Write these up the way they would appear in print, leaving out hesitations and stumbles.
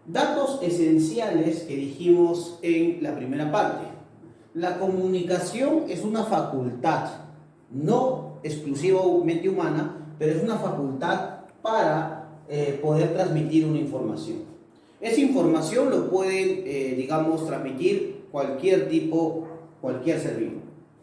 Datos esenciales que dijimos en la primera parte. La comunicación es una facultad, no exclusivamente humana, pero es una facultad para poder transmitir una información. Esa información lo pueden, digamos, transmitir cualquier tipo, cualquier ser vivo,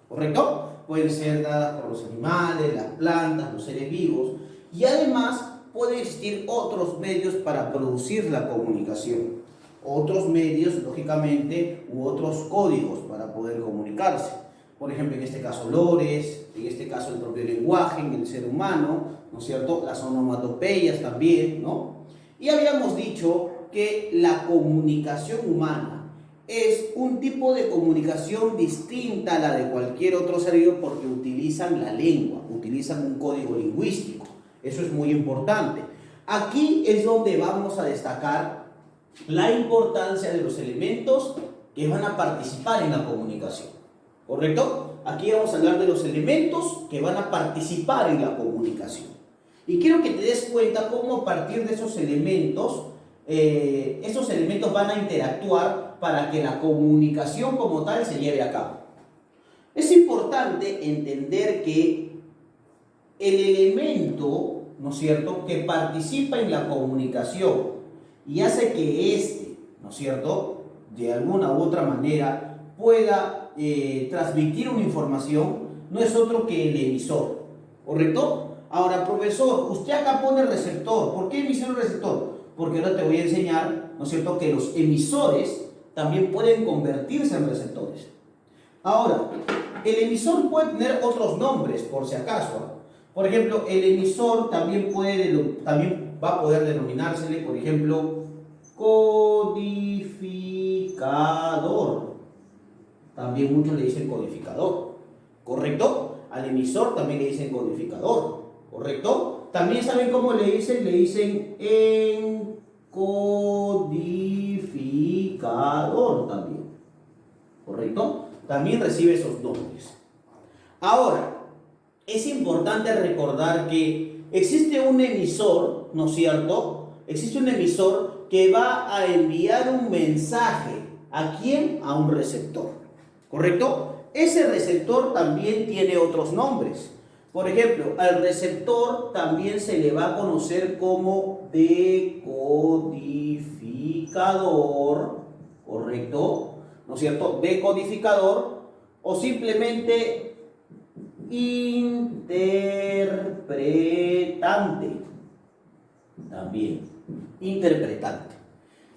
¿correcto? Pueden ser dadas por los animales, las plantas, los seres vivos, y además pueden existir otros medios para producir la comunicación. Otros medios, lógicamente, u otros códigos para poder comunicarse. Por ejemplo, en este caso, olores, en este caso, el propio lenguaje en el ser humano, ¿no es cierto? Las onomatopeyas también, ¿no? Y habíamos dicho que la comunicación humana es un tipo de comunicación distinta a la de cualquier otro ser vivo porque utilizan la lengua, utilizan un código lingüístico. Eso es muy importante. Aquí es donde vamos a destacar la importancia de los elementos que van a participar en la comunicación. ¿Correcto? Aquí vamos a hablar de los elementos que van a participar en la comunicación. Y quiero que te des cuenta cómo a partir de esos elementos van a interactuar para que la comunicación como tal se lleve a cabo. Es importante entender que el elemento, ¿no es cierto?, que participa en la comunicación y hace que éste, ¿no es cierto?, de alguna u otra manera pueda transmitir una información, no es otro que el emisor, ¿correcto? Ahora, profesor, usted acá pone receptor. ¿Por qué emisor y receptor? Porque ahora te voy a enseñar, ¿no es cierto?, que los emisores también pueden convertirse en receptores. Ahora, el emisor puede tener otros nombres, por si acaso. Por ejemplo, el emisor también va a poder denominársele, por ejemplo, codificador. También muchos le dicen codificador, ¿correcto? Al emisor también le dicen codificador, ¿correcto? También saben cómo le dicen encodificador también, ¿correcto? También recibe esos nombres. Ahora, es importante recordar que existe un emisor, ¿no es cierto? Existe un emisor que va a enviar un mensaje. ¿A quién? A un receptor, ¿correcto? Ese receptor también tiene otros nombres. Por ejemplo, al receptor también se le va a conocer como decodificador, ¿correcto? ¿No es cierto? Decodificador o simplemente interpretante, también, interpretante.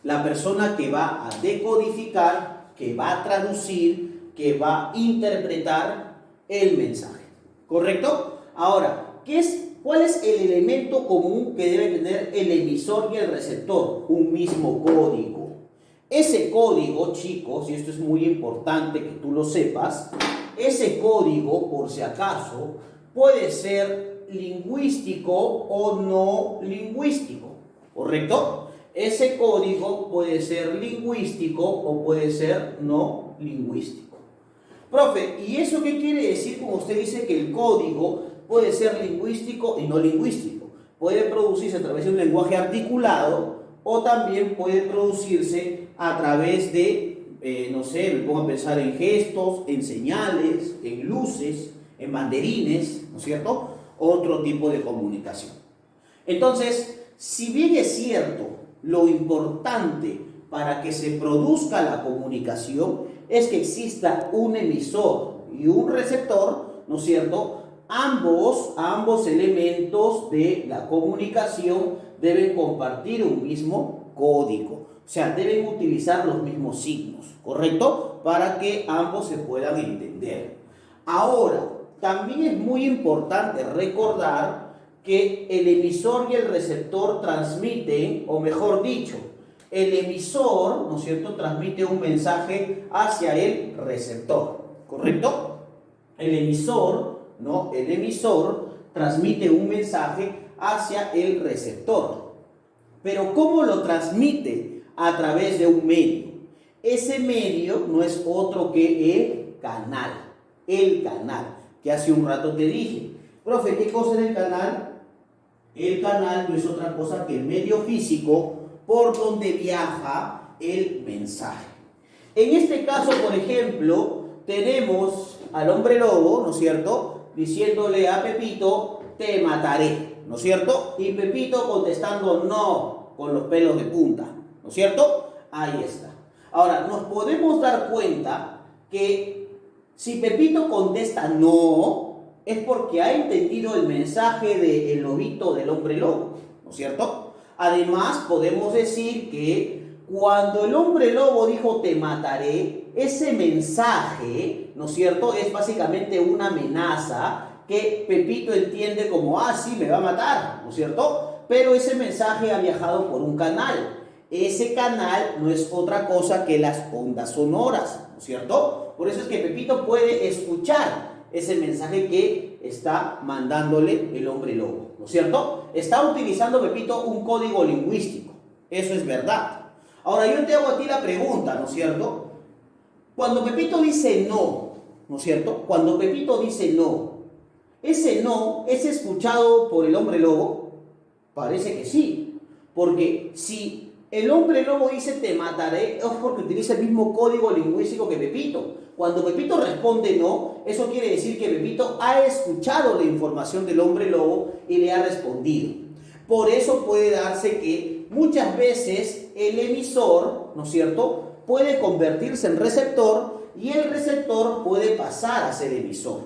La persona que va a decodificar, que va a traducir, que va a interpretar el mensaje, ¿correcto? Ahora, ¿cuál es el elemento común que debe tener el emisor y el receptor? Un mismo código. Ese código, chicos, y esto es muy importante que tú lo sepas, ese código, por si acaso, puede ser lingüístico o no lingüístico, ¿correcto? Ese código puede ser lingüístico o puede ser no lingüístico. Profe, ¿y eso qué quiere decir cuando usted dice que el código puede ser lingüístico y no lingüístico? Puede producirse a través de un lenguaje articulado o también puede producirse a través de no sé, me pongo a pensar en gestos, en señales, en luces, en banderines, ¿no es cierto? Otro tipo de comunicación. Entonces, si bien es cierto, lo importante para que se produzca la comunicación es que exista un emisor y un receptor, ¿no es cierto? Ambos elementos de la comunicación deben compartir un mismo código. O sea, deben utilizar los mismos signos, ¿correcto? Para que ambos se puedan entender. Ahora, también es muy importante recordar que el emisor y el receptor transmiten, o mejor dicho, el emisor, ¿no es cierto?, transmite un mensaje hacia el receptor, ¿correcto? El emisor, ¿no? El emisor transmite un mensaje hacia el receptor. Pero ¿cómo lo transmite? A través de un medio. Ese medio no es otro que el canal, que hace un rato te dije. Profe, ¿qué cosa es el canal? El canal no es otra cosa que el medio físico por donde viaja el mensaje. En este caso, por ejemplo, tenemos al hombre lobo, ¿no es cierto?, diciéndole a Pepito, te mataré, ¿no es cierto? Y Pepito contestando no, con los pelos de punta, ¿no es cierto? Ahí está. Ahora, nos podemos dar cuenta que si Pepito contesta no, es porque ha entendido el mensaje del lobito del hombre lobo, ¿no es cierto? Además, podemos decir que cuando el hombre lobo dijo te mataré, ese mensaje, ¿no es cierto?, es básicamente una amenaza que Pepito entiende como, ah, sí, me va a matar, ¿no es cierto? Pero ese mensaje ha viajado por un canal. Ese canal no es otra cosa que las ondas sonoras, ¿no es cierto? Por eso es que Pepito puede escuchar ese mensaje que está mandándole el hombre lobo, ¿no es cierto? Está utilizando Pepito un código lingüístico, eso es verdad. Ahora yo te hago a ti la pregunta, ¿no es cierto? Cuando Pepito dice no, ¿no es cierto? Cuando Pepito dice no, ¿ese no es escuchado por el hombre lobo? Parece que sí, porque si el hombre lobo dice te mataré, es porque utiliza el mismo código lingüístico que Pepito. Cuando Pepito responde no, eso quiere decir que Pepito ha escuchado la información del hombre lobo y le ha respondido. Por eso puede darse que muchas veces el emisor, ¿no es cierto?, puede convertirse en receptor y el receptor puede pasar a ser emisor.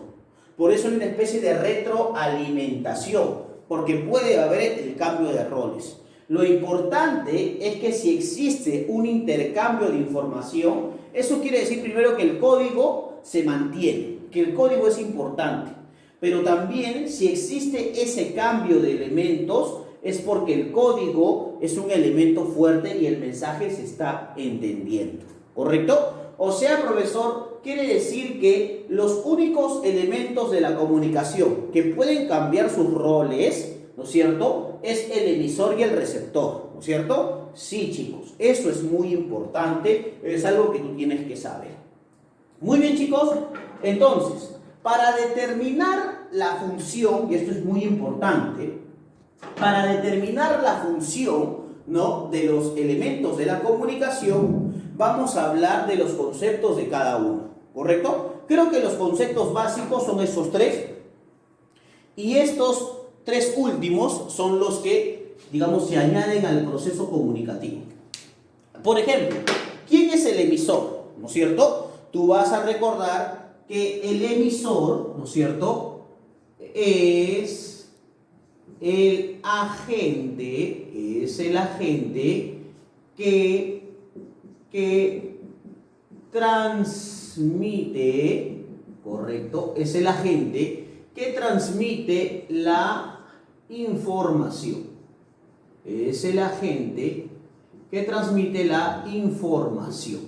Por eso hay una especie de retroalimentación, porque puede haber el cambio de roles. Lo importante es que si existe un intercambio de información, eso quiere decir primero que el código se mantiene, que el código es importante. Pero también si existe ese cambio de elementos, es porque el código es un elemento fuerte y el mensaje se está entendiendo. ¿Correcto? O sea, profesor, quiere decir que los únicos elementos de la comunicación que pueden cambiar sus roles, ¿no es cierto?, es el emisor y el receptor, ¿no es cierto? Sí, chicos, eso es muy importante, es algo que tú tienes que saber. Muy bien, chicos, entonces, para determinar la función, y esto es muy importante, para determinar la función, ¿no?, de los elementos de la comunicación, vamos a hablar de los conceptos de cada uno, ¿correcto? Creo que los conceptos básicos son estos tres, y estos tres últimos son los que, digamos, se añaden al proceso comunicativo. Por ejemplo, ¿quién es el emisor? ¿No es cierto? Tú vas a recordar que el emisor, ¿no es cierto?, es el agente, que transmite, ¿correcto? Es el agente que transmite la información. Es el agente que transmite la información.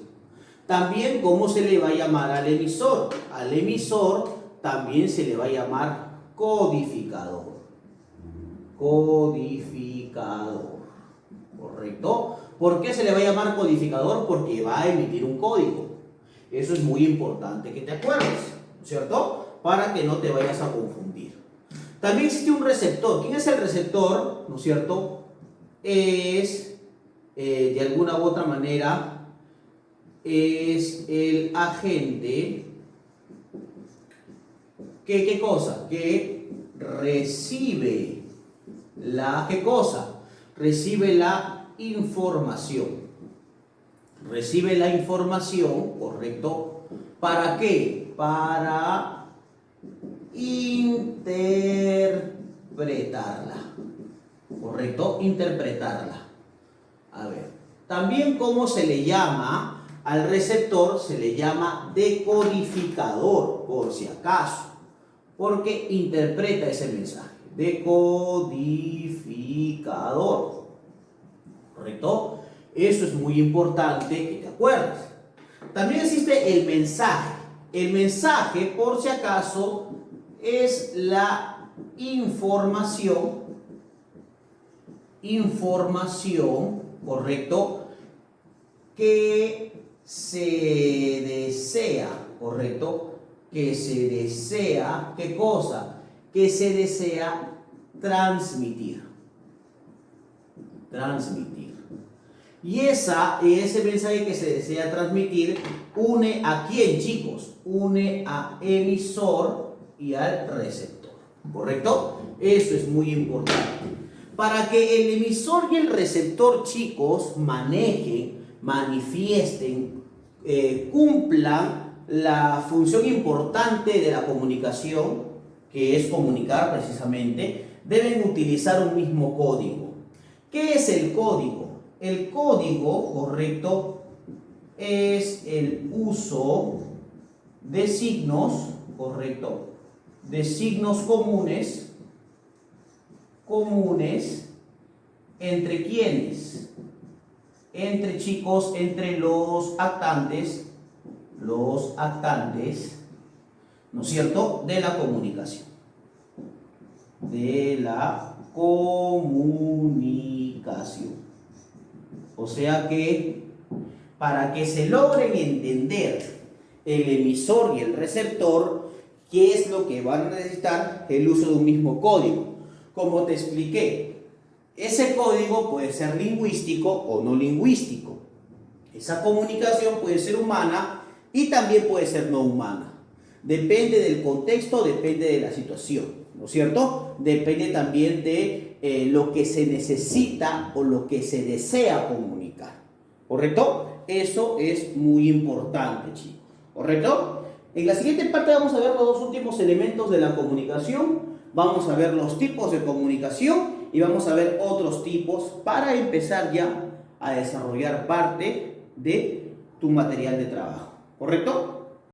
También, ¿cómo se le va a llamar al emisor? Al emisor también se le va a llamar codificador. Codificador. ¿Correcto? ¿Por qué se le va a llamar codificador? Porque va a emitir un código. Eso es muy importante que te acuerdes, ¿cierto? Para que no te vayas a confundir. También existe un receptor. ¿Quién es el receptor? ¿No es cierto? Es, de alguna u otra manera, es el agente que, ¿qué cosa? Que recibe la, ¿qué cosa? Recibe la información. Recibe la información, ¿correcto? ¿Para qué? Para interpretarla. ¿Correcto? Interpretarla. A ver. También, ¿cómo se le llama al receptor? Se le llama decodificador, por si acaso. Porque interpreta ese mensaje. Decodificador. ¿Correcto? Eso es muy importante que te acuerdes. También existe el mensaje. El mensaje, por si acaso, es la información, ¿correcto?, que se desea, ¿correcto?, que se desea, ¿qué cosa? Que se desea transmitir. Transmitir. Y ese mensaje que se desea transmitir une a quién, chicos, une a emisor y al receptor, ¿correcto? Eso es muy importante. Para que el emisor y el receptor, chicos, manejen, manifiesten, cumplan la función importante de la comunicación, que es comunicar precisamente, deben utilizar un mismo código. ¿Qué es el código? El código, correcto, es el uso de signos, correcto, de signos comunes, ¿entre quiénes? Entre, chicos, entre los actantes, ¿no es cierto?, de la comunicación. De la comunicación. O sea que para que se logren entender el emisor y el receptor, ¿qué es lo que van a necesitar? El uso de un mismo código. Como te expliqué, ese código puede ser lingüístico o no lingüístico. Esa comunicación puede ser humana y también puede ser no humana. Depende del contexto, depende de la situación, ¿no es cierto? Depende también de lo que se necesita o lo que se desea comunicar, ¿correcto? Eso es muy importante, chicos, ¿correcto? En la siguiente parte vamos a ver los dos últimos elementos de la comunicación. Vamos a ver los tipos de comunicación y vamos a ver otros tipos para empezar ya a desarrollar parte de tu material de trabajo, ¿correcto?